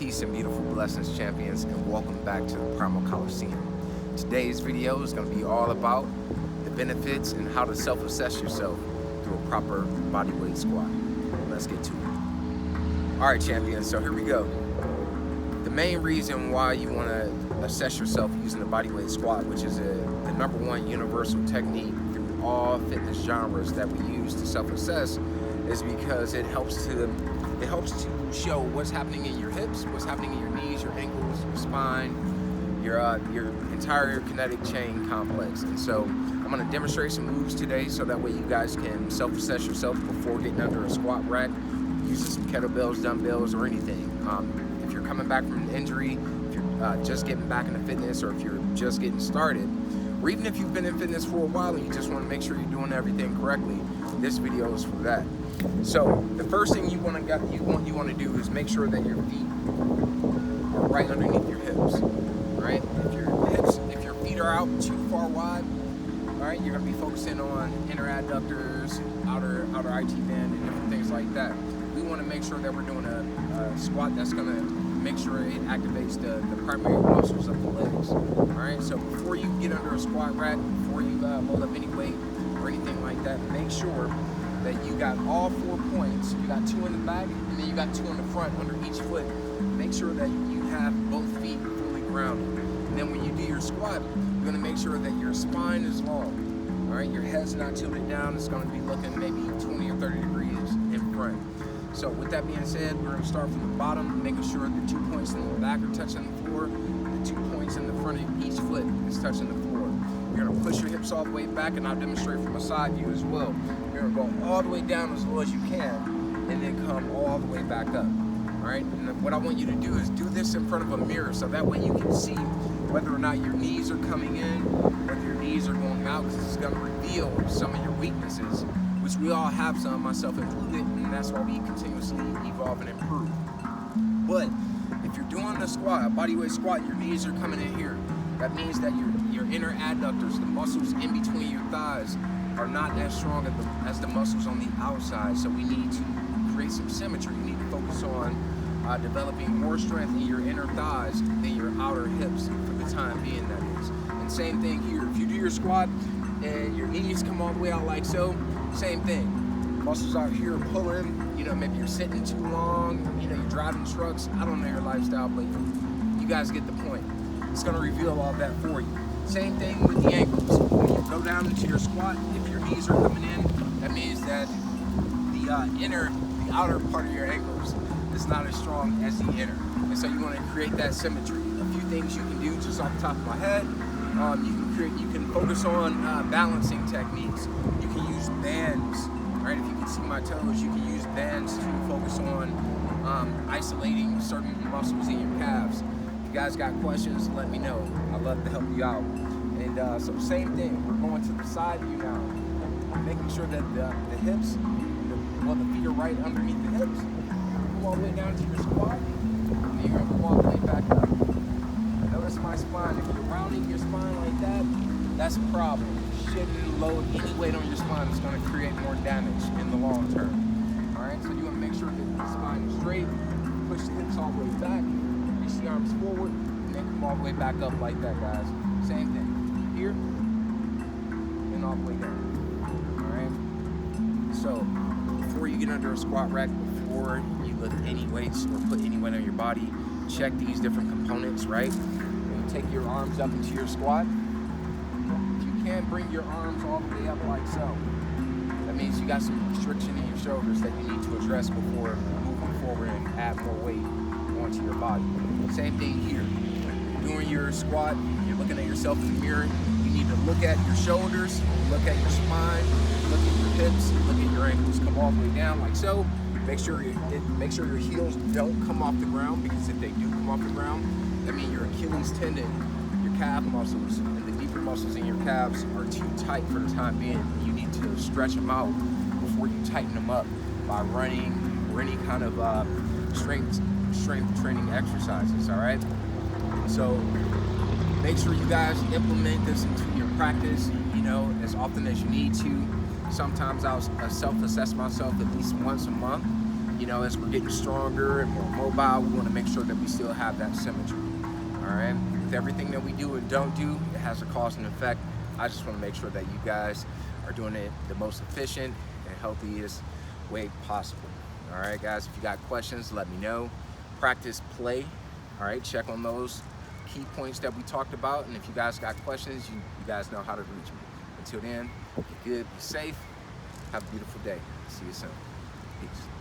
Peace and beautiful blessings, champions, and welcome back to the Primal Coliseum. Today's video is going to be all about the benefits and how to self-assess yourself through a proper bodyweight squat. Let's get to it. All right, champions, so here we go. The main reason why you want to assess yourself using the bodyweight squat, which is the number one universal technique through all fitness genres that we use to self-assess, is because it helps to show what's happening in your hips, what's happening in your knees, your ankles, your spine, your entire kinetic chain complex. And so I'm going to demonstrate some moves today so that way you guys can self-assess yourself before getting under a squat rack, using some kettlebells, dumbbells, or anything. If you're coming back from an injury, if you're just getting back into fitness, or if you're just getting started, or even if you've been in fitness for a while and you just want to make sure you're doing everything correctly, this video is for that. So the first thing you want to do is make sure that your feet are right underneath your hips. Right? If your feet are out too far wide, all right, you're going to be focusing on inner adductors, outer IT band, and different things like that. We want to make sure that we're doing a squat that's going to make sure it activates the primary muscles of the legs. All right. So before you get under a squat rack, before you load up any weight or anything like that, make sure that you got all 4 points. You got 2 in the back, and then you got 2 in the front under each foot. Make sure that you have both feet fully grounded. And then when you do your squat, you're gonna make sure that your spine is long. All right, your head's not tilted down. It's gonna be looking maybe 20 or 30 degrees in front. So with that being said, we're gonna start from the bottom, making sure the 2 points in the back are touching the floor. The 2 points in the front of each foot is touching the floor. You're gonna push your hips all the way back, and I'll demonstrate from a side view as well. You're gonna go all the way down as low as you can, and then come all the way back up. All right, and what I want you to do is do this in front of a mirror, so that way you can see whether or not your knees are coming in, whether your knees are going out, because it's gonna reveal some of your weaknesses, which we all have some, myself included, and that's why we continuously evolve and improve. But if you're doing a squat, a bodyweight squat, your knees are coming in here. That means that your inner adductors, the muscles in between your thighs, are not as strong as the muscles on the outside. So we need to create some symmetry. You need to focus on developing more strength in your inner thighs than your outer hips for the time being, that is. And same thing here. If you do your squat and your knees come all the way out like so, same thing. Muscles out here pulling, maybe you're sitting too long, you're driving trucks. I don't know your lifestyle, but you guys get the point. It's gonna reveal all that for you. Same thing with the ankles. When you go down into your squat, if your knees are coming in, that means that the outer part of your ankles is not as strong as the inner. And so you want to create that symmetry. A few things you can do just off the top of my head. You can focus on balancing techniques. You can use bands. Right? If you can see my toes, you can use bands to focus on isolating certain muscles in your calves. If you guys got questions, let me know. I'd love to help you out. And so same thing, we're going to the side view now. Making sure that the hips, the feet are right underneath the hips. Go all the way down to your squat, and then you're gonna go all the way back up. Notice my spine. If you're rounding your spine like that, that's a problem. Shouldn't load any weight on your spine. It's gonna create more damage in the long term. All right, so you wanna make sure that the spine is straight, push the hips all the way back, reach the arms forward, and then come all the way back up like that, guys. Same thing. Here, and all the way down. All right? So, before you get under a squat rack, before you lift any weights or put any weight on your body, check these different components, right? When you take your arms up into your squat, if you can't bring your arms all the way up like so, that means you got some restriction in your shoulders that you need to address before moving forward and add more weight onto your body. Same thing here. Doing your squat, you're looking at yourself in the mirror. You need to look at your shoulders, look at your spine, look at your hips, look at your ankles. Come all the way down like so. Make sure your heels don't come off the ground, because if they do come off the ground, that means your Achilles tendon, your calf muscles, and the deeper muscles in your calves are too tight for the time being. You need to stretch them out before you tighten them up by running or any kind of strength training exercises. All right. So make sure you guys implement this into your practice, as often as you need to. Sometimes I'll self-assess myself at least once a month, you know, as we're getting stronger and more mobile, we want to make sure that we still have that symmetry. All right, with everything that we do and don't do, it has a cause and effect. I just want to make sure that you guys are doing it the most efficient and healthiest way possible. All right, guys, if you got questions, let me know. Practice, play. All right, check on those key points that we talked about. And if you guys got questions, you guys know how to reach me. Until then, be good, be safe, have a beautiful day. See you soon. Peace.